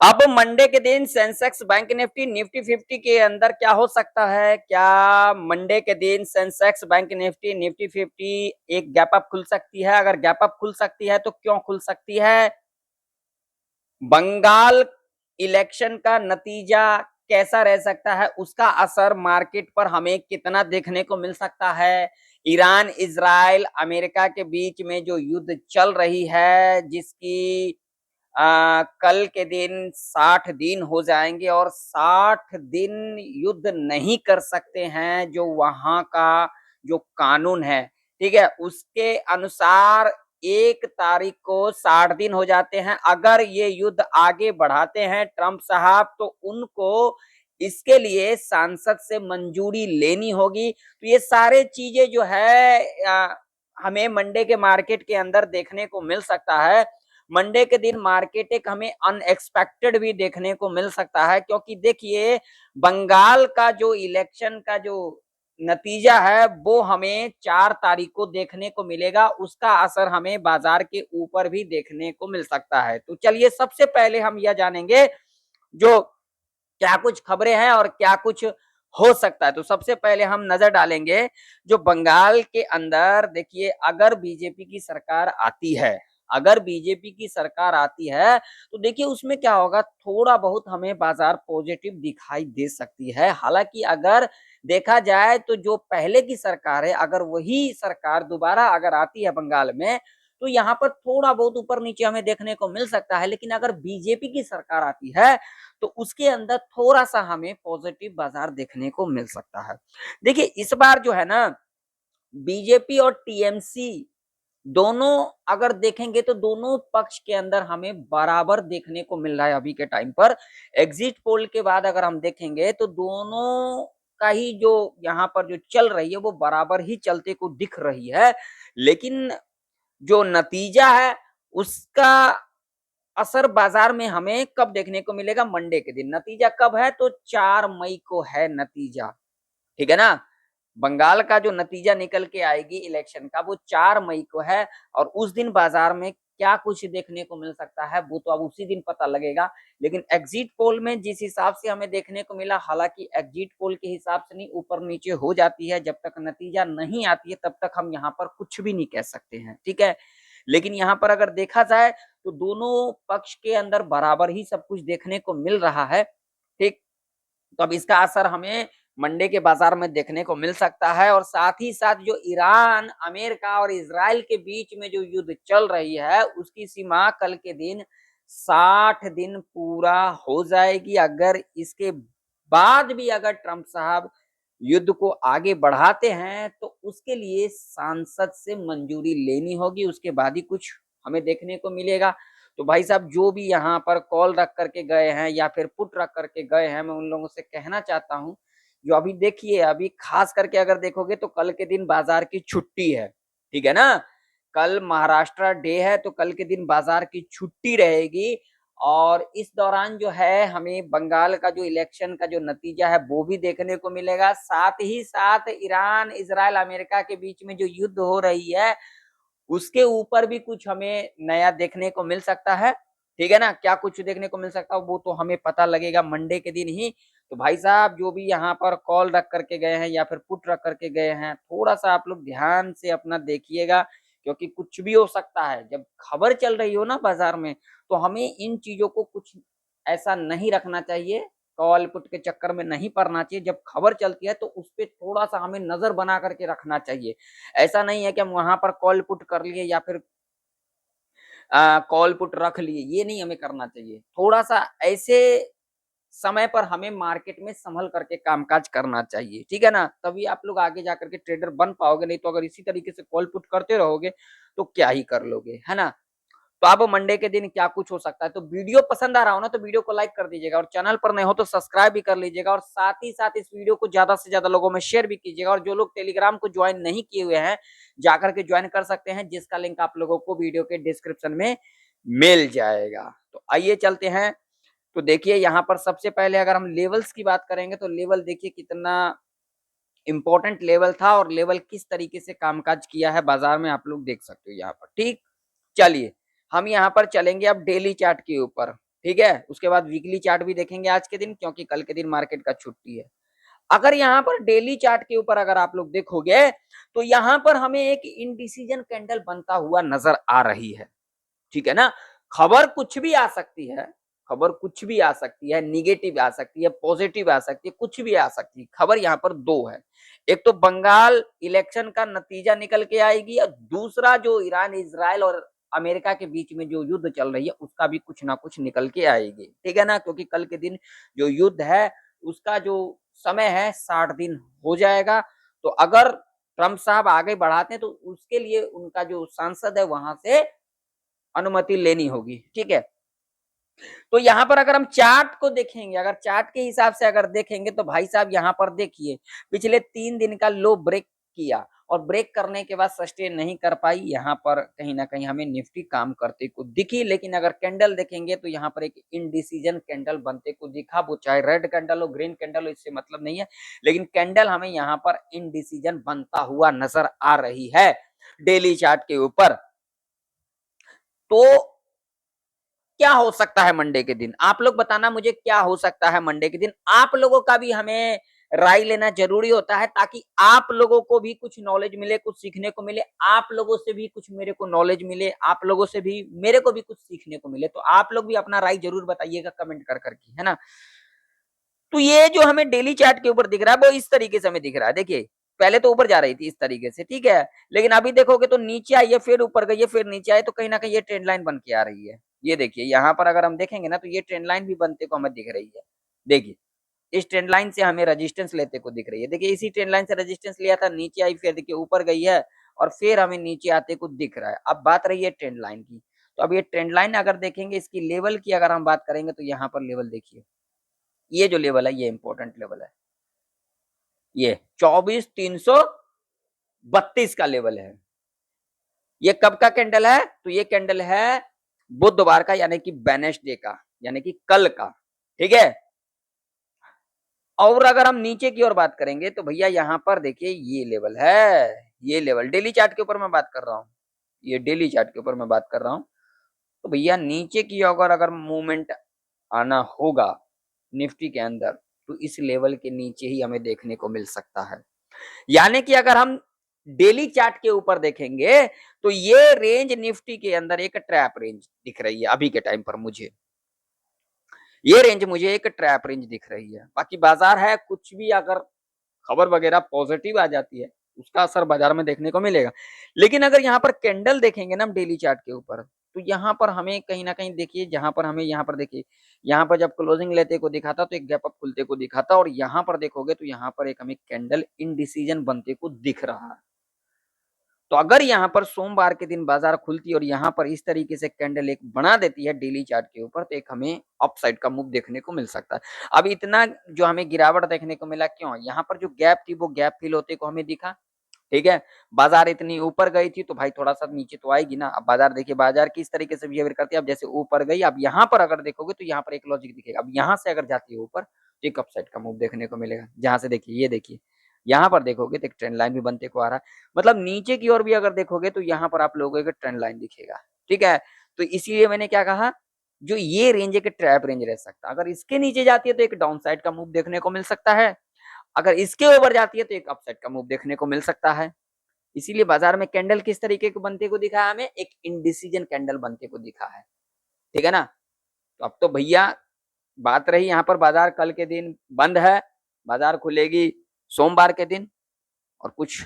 अब मंडे के दिन सेंसेक्स बैंक निफ्टी निफ्टी 50 के अंदर क्या हो सकता है? क्या मंडे के दिन सेंसेक्स बैंक निफ्टी निफ्टी 50 एक गैप अप खुल सकती है? अगर गैप अप खुल सकती है तो क्यों खुल सकती है? बंगाल इलेक्शन का नतीजा कैसा रह सकता है? उसका असर मार्केट पर हमें कितना देखने को मिल सकता है? ईरान, इजराइल, अमेरिका के बीच में जो युद्ध चल रही है, जिसकी कल के दिन 60 दिन हो जाएंगे और 60 दिन युद्ध नहीं कर सकते हैं, जो वहां का जो कानून है, ठीक है, उसके अनुसार 1 तारीख को 60 दिन हो जाते हैं। अगर ये युद्ध आगे बढ़ाते हैं ट्रंप साहब, तो उनको इसके लिए सांसद से मंजूरी लेनी होगी। तो ये सारे चीजें जो है हमें मंडे के मार्केट के अंदर देखने को मिल सकता है। मंडे के दिन मार्केट एक हमें अनएक्सपेक्टेड भी देखने को मिल सकता है, क्योंकि देखिए बंगाल का जो इलेक्शन का जो नतीजा है वो हमें 4 तारीख को देखने को मिलेगा। उसका असर हमें बाजार के ऊपर भी देखने को मिल सकता है। तो चलिए सबसे पहले हम यह जानेंगे जो क्या कुछ खबरें हैं और क्या कुछ हो सकता है। तो सबसे पहले हम नजर डालेंगे जो बंगाल के अंदर, देखिए अगर बीजेपी की सरकार आती है, अगर बीजेपी की सरकार आती है तो देखिए उसमें क्या होगा, थोड़ा बहुत हमें बाजार पॉजिटिव दिखाई दे सकती है। हालांकि अगर देखा जाए तो जो पहले की सरकार है, अगर वही सरकार दोबारा अगर आती है बंगाल में, तो यहाँ पर थोड़ा बहुत ऊपर नीचे हमें देखने को मिल सकता है। लेकिन अगर बीजेपी की सरकार आती है तो उसके अंदर थोड़ा सा हमें पॉजिटिव बाजार देखने को मिल सकता है। देखिए इस बार जो है ना, बीजेपी और टीएमसी दोनों अगर देखेंगे तो दोनों पक्ष के अंदर हमें बराबर देखने को मिल रहा है अभी के टाइम पर। एग्जिट पोल के बाद अगर हम देखेंगे तो दोनों का ही जो यहाँ पर जो चल रही है वो बराबर ही चलते को दिख रही है। लेकिन जो नतीजा है उसका असर बाजार में हमें कब देखने को मिलेगा? मंडे के दिन। नतीजा कब है? तो 4 मई को है नतीजा, ठीक है ना। बंगाल का जो नतीजा निकल के आएगी इलेक्शन का वो 4 मई को है। और उस दिन बाजार में क्या कुछ देखने को मिल सकता है वो तो अब उसी दिन पता लगेगा। लेकिन एग्जिट पोल में जिस हिसाब से हमें देखने को मिला, हालांकि एग्जिट पोल के हिसाब से नहीं, ऊपर नीचे हो जाती है, जब तक नतीजा नहीं आती है तब तक हम यहाँ पर कुछ भी नहीं कह सकते हैं, ठीक है। लेकिन यहाँ पर अगर देखा जाए तो दोनों पक्ष के अंदर बराबर ही सब कुछ देखने को मिल रहा है, ठीक। तो अब इसका असर हमें मंडे के बाजार में देखने को मिल सकता है। और साथ ही साथ जो ईरान, अमेरिका और इजराइल के बीच में जो युद्ध चल रही है उसकी सीमा कल के दिन 60 दिन पूरा हो जाएगी। अगर इसके बाद भी अगर ट्रंप साहब युद्ध को आगे बढ़ाते हैं तो उसके लिए सांसद से मंजूरी लेनी होगी, उसके बाद ही कुछ हमें देखने को मिलेगा। तो भाई साहब जो भी यहाँ पर कॉल रख करके गए हैं या फिर पुट रख करके गए हैं, मैं उन लोगों से कहना चाहता हूँ जो अभी देखिए, अभी खास करके अगर देखोगे तो कल के दिन बाजार की छुट्टी है, ठीक है ना। कल महाराष्ट्र डे है तो कल के दिन बाजार की छुट्टी रहेगी। और इस दौरान जो है हमें बंगाल का जो इलेक्शन का जो नतीजा है वो भी देखने को मिलेगा। साथ ही साथ ईरान, इजराइल, अमेरिका के बीच में जो युद्ध हो रही है उसके ऊपर भी कुछ हमें नया देखने को मिल सकता है, ठीक है ना। क्या कुछ देखने को मिल सकता है वो तो हमें पता लगेगा मंडे के दिन ही। तो भाई साहब जो भी यहाँ पर कॉल रख करके गए हैं या फिर पुट रख करके गए हैं, थोड़ा सा आप लोग ध्यान से अपना देखिएगा, क्योंकि कुछ भी हो सकता है। जब खबर चल रही हो ना बाजार में, तो हमें इन चीजों को कुछ ऐसा नहीं रखना चाहिए, कॉल पुट के चक्कर में नहीं पड़ना चाहिए। जब खबर चलती है तो उस पर थोड़ा सा हमें नजर बना करके रखना चाहिए। ऐसा नहीं है कि हम वहां पर कॉल पुट कर लिए या फिर कॉल पुट रख लिए, ये नहीं हमें करना चाहिए। थोड़ा सा ऐसे समय पर हमें मार्केट में संभल करके कामकाज करना चाहिए, ठीक है ना। तभी आप लोग आगे जाकर के ट्रेडर बन पाओगे, नहीं तो अगर इसी तरीके से कॉल पुट करते रहोगे तो क्या ही कर लोगे, है ना। तो अब मंडे के दिन क्या कुछ हो सकता है। तो वीडियो पसंद आ रहा हो ना तो वीडियो को लाइक कर दीजिएगा, और चैनल पर नए हो तो सब्सक्राइब भी कर लीजिएगा। और साथ ही साथ इस वीडियो को ज्यादा से ज्यादा लोगों में शेयर भी कीजिएगा। और जो लोग टेलीग्राम को ज्वाइन नहीं किए हुए हैं, जाकर के ज्वाइन कर सकते हैं, जिसका लिंक आप लोगों को वीडियो के डिस्क्रिप्शन में मिल जाएगा। तो आइए चलते हैं। तो देखिए यहाँ पर सबसे पहले अगर हम लेवल्स की बात करेंगे तो लेवल देखिए कितना इंपॉर्टेंट लेवल था और लेवल किस तरीके से कामकाज किया है बाजार में, आप लोग देख सकते हो यहाँ पर, ठीक। चलिए हम यहाँ पर चलेंगे अब डेली चार्ट के ऊपर। ठीक है, उसके बाद वीकली चार्ट भी देखेंगे आज के दिन, क्योंकि कल के दिन मार्केट का छुट्टी है। अगर यहाँ पर डेली चार्ट के ऊपर अगर आप लोग देखोगे तो यहाँ पर हमें एक इनडिसीजन कैंडल बनता हुआ नजर आ रही है, ठीक है ना। खबर कुछ भी आ सकती है, खबर कुछ भी आ सकती है, निगेटिव आ सकती है, पॉजिटिव आ सकती है, कुछ भी आ सकती है। खबर यहाँ पर दो है, एक तो बंगाल इलेक्शन का नतीजा निकल के आएगी और दूसरा जो ईरान इजराइल और अमेरिका के बीच में जो युद्ध चल रही है उसका भी कुछ ना कुछ निकल के आएगी, ठीक है ना। क्योंकि कल के दिन जो युद्ध है उसका जो समय है 60 दिन हो जाएगा। तो अगर ट्रंप साहब आगे बढ़ाते हैं तो उसके लिए उनका जो सांसद है वहां से अनुमति लेनी होगी, ठीक है। तो यहाँ पर अगर हम चार्ट को देखेंगे, अगर चार्ट के हिसाब से अगर देखेंगे तो भाई साहब यहाँ पर देखिए पिछले 3 दिन का लो ब्रेक किया और ब्रेक करने के बाद सस्टेन नहीं कर पाई। यहाँ पर कहीं ना कहीं हमें निफ्टी काम करते को दिखी, लेकिन अगर कैंडल देखेंगे तो यहाँ पर एक इनडिसीजन कैंडल बनते को दिखा। वो चाहे रेड कैंडल हो, ग्रीन कैंडल हो, इससे मतलब नहीं है, लेकिन कैंडल हमें यहाँ पर इनडिसीजन बनता हुआ नजर आ रही है डेली चार्ट के ऊपर। तो क्या हो सकता है मंडे के दिन, आप लोग बताना मुझे क्या हो सकता है मंडे के दिन। आप लोगों का भी हमें राय लेना जरूरी होता है, ताकि आप लोगों को भी कुछ नॉलेज मिले, कुछ सीखने को मिले, आप लोगों से भी कुछ मेरे को नॉलेज मिले, आप लोगों से भी मेरे को भी कुछ सीखने को मिले। तो आप लोग भी अपना राय जरूर बताइएगा कमेंट कर करके, है ना। तो ये जो हमें डेली चार्ट के ऊपर दिख रहा है वो इस तरीके से हमें दिख रहा है। देखिए पहले तो ऊपर जा रही थी इस तरीके से, ठीक है, लेकिन अभी देखोगे तो नीचे आई है, फिर ऊपर गई है, फिर नीचे आई, तो कहीं ना कहीं ये ट्रेंड लाइन बन के आ रही है। ये देखिए यहाँ पर अगर हम देखेंगे ना तो ये ट्रेंड लाइन भी बनते को हमें दिख रही है। देखिए इस ट्रेंड लाइन से हमें रेजिस्टेंस लेते को दिख रही है। देखिए इसी ट्रेंड लाइन से रेजिस्टेंस लिया था, नीचे आई, फिर देखिए ऊपर गई है और फिर हमें नीचे आते को दिख रहा है। अब बात रही है ट्रेंड लाइन की, तो अब ये ट्रेंड लाइन अगर देखेंगे, इसकी लेवल की अगर हम बात करेंगे तो यहाँ पर लेवल देखिए, ये जो लेवल है ये इंपॉर्टेंट लेवल है, ये 24,332 का लेवल है। ये कब का कैंडल है, तो ये कैंडल है बुधवार का, यानी कि वेडनेसडे का, यानी कि कल का, ठीक है। और अगर हम नीचे की ओर बात करेंगे तो भैया यहाँ पर देखिए ये लेवल है, ये लेवल डेली चार्ट के ऊपर मैं बात कर रहा हूँ, ये डेली चार्ट के ऊपर मैं बात कर रहा हूँ। तो भैया नीचे की अगर मूवमेंट आना होगा निफ्टी के अंदर तो इस लेवल के नीचे ही हमें देखने को मिल सकता है। यानी कि अगर हम डेली चार्ट के ऊपर देखेंगे तो ये रेंज निफ्टी के अंदर एक ट्रैप रेंज दिख रही है अभी के टाइम पर मुझे, ये रेंज मुझे एक ट्रैप रेंज दिख रही है। बाकी बाजार है, कुछ भी अगर खबर वगैरह पॉजिटिव आ जाती है उसका असर बाजार में देखने को मिलेगा। लेकिन अगर यहाँ पर कैंडल देखेंगे ना हम डेली चार्ट के ऊपर, तो यहाँ पर हमें कहीं ना कहीं देखिए, जहां पर हमें यहाँ पर देखिए, यहाँ पर जब क्लोजिंग लेते को दिखा था तो एक गैप अप खुलते को दिखा था, और यहाँ पर देखोगे तो यहाँ पर एक हमें कैंडल इनडिसीजन बनते को दिख रहा है। तो अगर यहाँ पर सोमवार के दिन बाजार खुलती और यहाँ पर इस तरीके से कैंडल एक बना देती है डेली चार्ट के ऊपर, तो एक हमें अपसाइड का मूव देखने को मिल सकता है। अब इतना जो हमें गिरावट देखने को मिला, क्यों, यहाँ पर जो गैप थी वो गैप फिल होते को हमें दिखा, ठीक है। बाजार इतनी ऊपर गई थी तो भाई थोड़ा सा नीचे तो आएगी ना। अब बाजार देखिए, बाजार किस तरीके से बिहेवियर करती है, अब जैसे ऊपर गई, अब यहाँ पर अगर देखोगे तो यहाँ पर एक लॉजिक दिखेगा, अब यहाँ से अगर जाती है ऊपर तो एक अपसाइड का मूव देखने को मिलेगा। जहां से देखिए, ये देखिए यहाँ पर देखोगे तो एक ट्रेंड लाइन भी बनते को आ रहा है, मतलब नीचे की ओर भी अगर देखोगे तो यहाँ पर आप लोगों को ट्रेंड लाइन दिखेगा, ठीक है। तो इसीलिए मैंने क्या कहा, जो ये रेंज एक ट्रैप रेंज रह सकता है, अगर इसके नीचे जाती है तो एक डाउन साइड का मूव देखने को मिल सकता है, अगर इसके ऊपर जाती है तो एक अपसाइड का मूव देखने को मिल सकता है। इसीलिए बाजार में कैंडल किस तरीके को बनते को दिखा है, हमें एक इनडिसीजन कैंडल बनते को दिखा है, ठीक है ना। तो अब तो भैया बात रही यहाँ पर, बाजार कल के दिन बंद है, बाजार खुलेगी सोमवार के दिन, और कुछ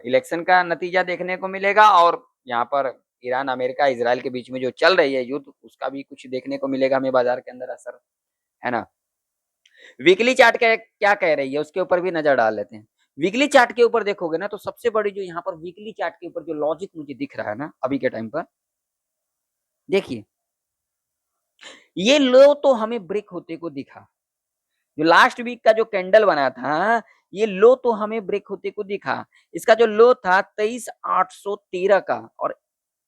इलेक्शन का नतीजा देखने को मिलेगा, और यहाँ पर ईरान अमेरिका इजराइल के बीच में जो चल रही है युद्ध उसका भी कुछ देखने को मिलेगा हमें बाजार के अंदर असर, है ना। वीकली चार्ट क्या कह रही है उसके ऊपर भी नजर डाल लेते हैं। वीकली चार्ट के ऊपर देखोगे ना तो सबसे बड़ी जो यहाँ पर वीकली चार्ट के ऊपर जो लॉजिक मुझे दिख रहा है ना अभी के टाइम पर, देखिए ये लो तो हमें ब्रेक होते को दिखा, जो लास्ट वीक का जो कैंडल बना था ये लो तो हमें ब्रेक होते को दिखा। इसका जो लो था 23,813 का, और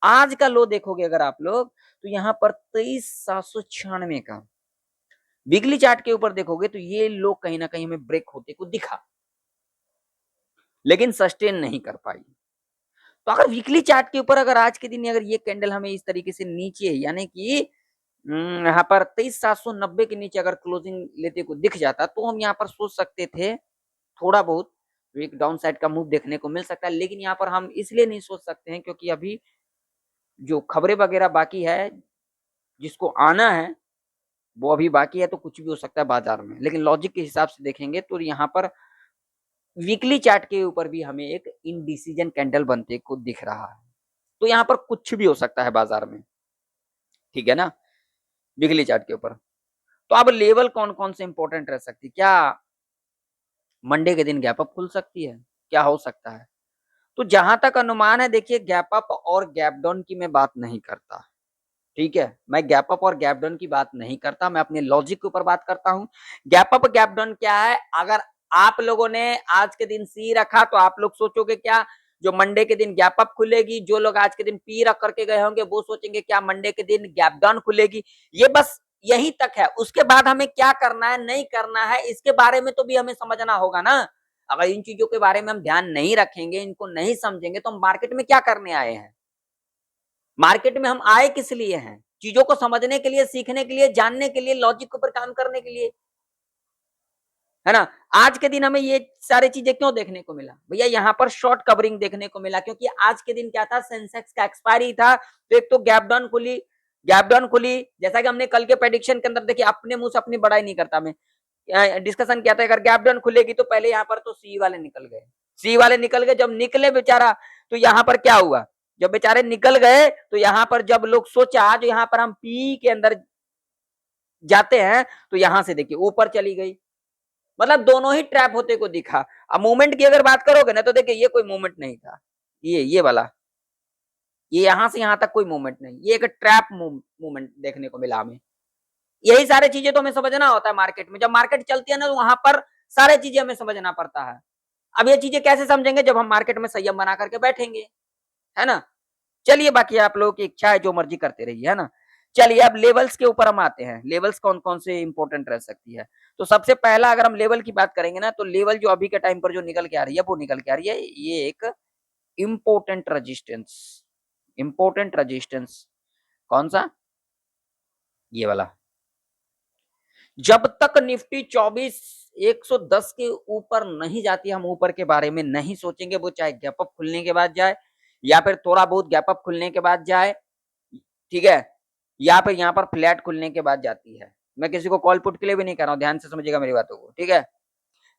आज का लो देखोगे अगर आप लोग तो यहाँ पर 23,796 का। वीकली चार्ट के ऊपर देखोगे तो ये लो कहीं ना कहीं हमें ब्रेक होते को दिखा, लेकिन सस्टेन नहीं कर पाई। तो अगर वीकली चार्ट के ऊपर अगर आज के दिन अगर ये कैंडल हमें इस तरीके से नीचे, यानी कि यहाँ पर 23,790 के नीचे अगर क्लोजिंग लेते को दिख जाता तो हम यहाँ पर सोच सकते थे थोड़ा बहुत एक डाउन साइड का मूव देखने को मिल सकता है, लेकिन यहाँ पर हम इसलिए नहीं सोच सकते हैं क्योंकि अभी जो खबरें वगैरह बाकी है, जिसको आना है वो अभी बाकी है, तो कुछ भी हो सकता है बाजार में। लेकिन लॉजिक के हिसाब से देखेंगे तो यहाँ पर वीकली चार्ट के ऊपर भी हमें एक इनडिसीजन कैंडल बनते को दिख रहा है, तो यहाँ पर कुछ भी हो सकता है बाजार में, ठीक है ना, वीकली चार्ट के ऊपर। तो अब लेवल कौन कौन से इंपॉर्टेंट रह सकती है, क्या मंडे के दिन गैप अप खुल सकती है, क्या हो सकता है? तो जहां तक अनुमान है, देखिए गैप अप और गैप डाउन की मैं बात नहीं करता, ठीक है, मैं गैप अप और गैप डाउन की बात नहीं करता, मैं अपने लॉजिक के ऊपर बात करता हूं। गैप अप गैप डाउन क्या है, अगर आप लोगों ने आज के दिन सी रखा तो आप लोग सोचोगे क्या जो मंडे के दिन गैप अप खुलेगी, जो लोग आज के दिन पी रख करके गए होंगे वो सोचेंगे क्या मंडे के दिन गैप डाउन खुलेगी। ये बस यही तक है, उसके बाद हमें क्या करना है नहीं करना है इसके बारे में तो भी हमें समझना होगा ना। अगर इन चीजों के बारे में हम ध्यान नहीं रखेंगे, इनको नहीं समझेंगे तो हम मार्केट में क्या करने आए हैं? मार्केट में हम आए किस लिए हैं? चीजों को समझने के लिए, सीखने के लिए, जानने के लिए, लॉजिक के ऊपर काम करने के लिए, है ना। आज के दिन हमें ये सारी चीजें क्यों देखने को मिला भैया, यहाँ पर शॉर्ट कवरिंग देखने को मिला क्योंकि आज के दिन क्या था, सेंसेक्स का एक्सपायरी था, तो एक तो गैप डाउन खुली, गैप डाउन खुली, जैसा कि हमने कल के प्रेडिक्शन के अंदर देखिए, अपने मुंह से अपनी बड़ाई नहीं करता मैं, डिस्कशन किया था, अगर गैप डाउन खुलेगी तो पहले यहाँ पर तो सी वाले निकल गए, सी वाले निकल गए, जब निकले बेचारा तो यहाँ पर क्या हुआ, जब बेचारे निकल गए तो यहाँ पर जब लोग सोचा जो यहाँ पर हम पी के अंदर जाते हैं तो यहां से देखिए ऊपर चली गई, मतलब दोनों ही ट्रैप होते को दिखा। अब मूवमेंट की अगर बात करोगे ना तो देखिए ये कोई मूवमेंट नहीं था, ये वाला, ये यहां से यहां तक कोई मूवमेंट नहीं, ये एक ट्रैप मूवमेंट देखने को मिला हमें। यही सारी चीजें तो हमें समझना होता है मार्केट में, जब मार्केट चलती है ना तो वहां पर सारी चीजें हमें समझना पड़ता है। अब ये चीजें कैसे समझेंगे, जब हम मार्केट में संयम बना करके बैठेंगे, है ना। चलिए बाकी आप लोगों की इच्छा है, जो मर्जी करते रहिए, है ना। चलिए अब लेवल्स के ऊपर हम आते हैं, लेवल्स कौन कौन से इंपॉर्टेंट रह सकती है। तो सबसे पहला अगर हम लेवल की बात करेंगे ना, तो लेवल जो अभी के टाइम पर जो निकल के आ रही है वो निकल के आ रही है, ये एक इंपॉर्टेंट रेजिस्टेंस, इंपॉर्टेंट रेजिस्टेंस कौन सा, ये वाला। जब तक निफ्टी 24 110 के ऊपर नहीं जाती, हम ऊपर के बारे में नहीं सोचेंगे, वो चाहे गैप अप खुलने के बाद जाए या फिर थोड़ा बहुत गैप अप खुलने के बाद जाए, ठीक है, या फिर यहाँ पर फ्लैट खुलने के बाद जाती है। मैं किसी को कॉल पुट के लिए भी नहीं कर रहा हूँ, ध्यान से समझिएगा मेरी बातों को, ठीक है।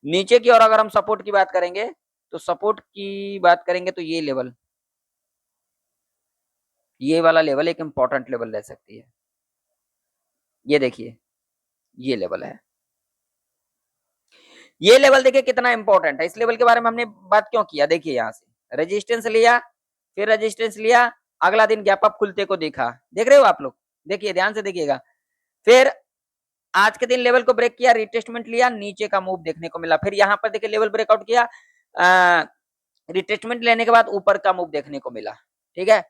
नीचे की ओर अगर हम सपोर्ट की बात करेंगे, तो सपोर्ट की बात करेंगे तो ये लेवल, ये वाला लेवल एक इंपॉर्टेंट लेवल रह सकती है। ये देखिए ये लेवल है, ये लेवल देखिए कितना इंपॉर्टेंट है। इस लेवल के बारे में हमने बात क्यों किया, देखिए यहाँ से रेजिस्टेंस लिया, फिर रेजिस्टेंस लिया, अगला दिन गैप अप खुलते को देखा, देख रहे हो आप लोग, देखिए ध्यान से देखिएगा। फिर आज के दिन लेवल को ब्रेक किया, रिटेस्टमेंट लिया, नीचे का मूव देखने को मिला, फिर यहाँ पर देखिए लेवल ब्रेकआउट किया, रिटेस्टमेंट लेने के बाद ऊपर का मूव देखने को मिला, ठीक है।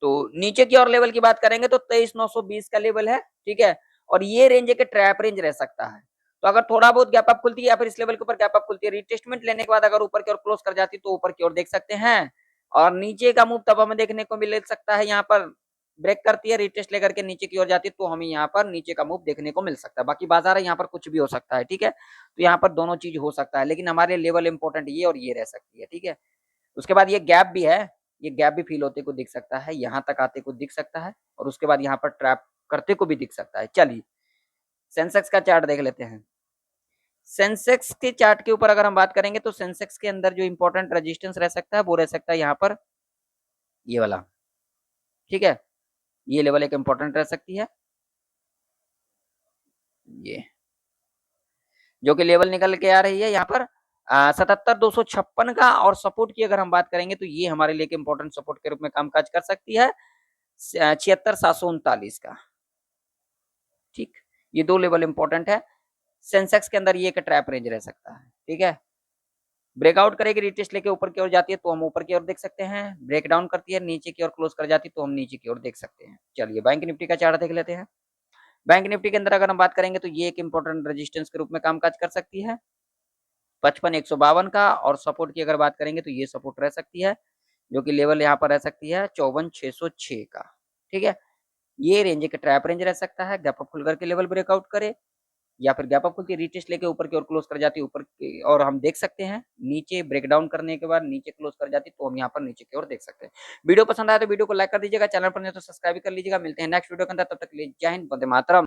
तो नीचे की और लेवल की बात करेंगे तो 23,920 का लेवल है, ठीक है, और ये रेंज एक ट्रैप रेंज रह सकता है। तो अगर थोड़ा बहुत गैप अप खुलती है या फिर इस लेवल के ऊपर गैप अप खुलती है, रिटेस्टमेंट लेने के बाद अगर ऊपर की ओर क्लोज कर जाती तो ऊपर की ओर देख सकते हैं, और नीचे का मूव तब हमें देखने को मिल सकता है, यहाँ पर ब्रेक करती है, रिटेस्ट लेकर के नीचे की ओर जाती है तो हमें यहाँ पर नीचे का मूव देखने को मिल सकता है। बाकी बाजार है यहाँ पर कुछ भी हो सकता है, ठीक है, तो यहाँ पर दोनों चीज हो सकता है, लेकिन हमारे लेवल इंपॉर्टेंट ये और ये रह सकती है, ठीक है। उसके बाद ये गैप भी है, ये गैप भी फील होते को दिख सकता है, यहाँ तक आते को दिख सकता है, और उसके बाद यहाँ पर ट्रैप करते को भी दिख सकता है। चलिए सेंसेक्स का चार्ट देख लेते हैं। सेंसेक्स के चार्ट के ऊपर अगर हम बात करेंगे तो सेंसेक्स के अंदर जो इंपॉर्टेंट रेजिस्टेंस रह सकता है वो रह सकता है यहाँ पर ये वाला, ठीक है, ये लेवल एक इंपॉर्टेंट रह सकती है, ये जो कि लेवल निकल के आ रही है यहाँ पर 77,256 का, और सपोर्ट की अगर हम बात करेंगे तो ये हमारे लिए इंपॉर्टेंट सपोर्ट के रूप में कामकाज कर सकती है 76,739 का, ठीक, ये दो लेवल इंपॉर्टेंट है। सेंसेक्स के अंदर ये एक ट्रैप रेंज रह सकता है, ठीक है, ब्रेकआउट करेगी, रिटेस्ट लेके ऊपर की ओर जाती है तो हम ऊपर की ओर देख सकते हैं, ब्रेक डाउन करती है नीचे की ओर क्लोज कर जाती है तो हम नीचे की ओर देख सकते हैं। चलिए बैंक निफ्टी का चार्ट देख लेते हैं। बैंक निफ्टी के अंदर अगर हम बात करेंगे तो ये एक इंपॉर्टेंट रेजिस्टेंस के रूप में कामकाज कर सकती है 55,152 का, और सपोर्ट की अगर बात करेंगे तो ये सपोर्ट रह सकती है, जो कि लेवल यहाँ पर रह सकती है 54,606 का, ठीक है। ये रेंज एक ट्रैप रेंज रह सकता है, गैप अप खुल करके लेवल ब्रेकआउट करे या फिर गैप अप खुलती है रीटेस्ट लेके ऊपर की ओर क्लोज कर जाती है ऊपर की, और हम देख सकते हैं नीचे ब्रेकडाउन करने के बाद नीचे क्लोज कर जाती है, तो हम यहाँ पर नीचे की ओर देख सकते हैं। वीडियो पसंद आया तो वीडियो को लाइक कर दीजिएगा, चैनल पर नहीं तो सब्सक्राइब कर लीजिएगा। मिलते हैं नेक्स्ट वीडियो के अंदर, तब तक के लिए जय हिंद, वंदे मातरम।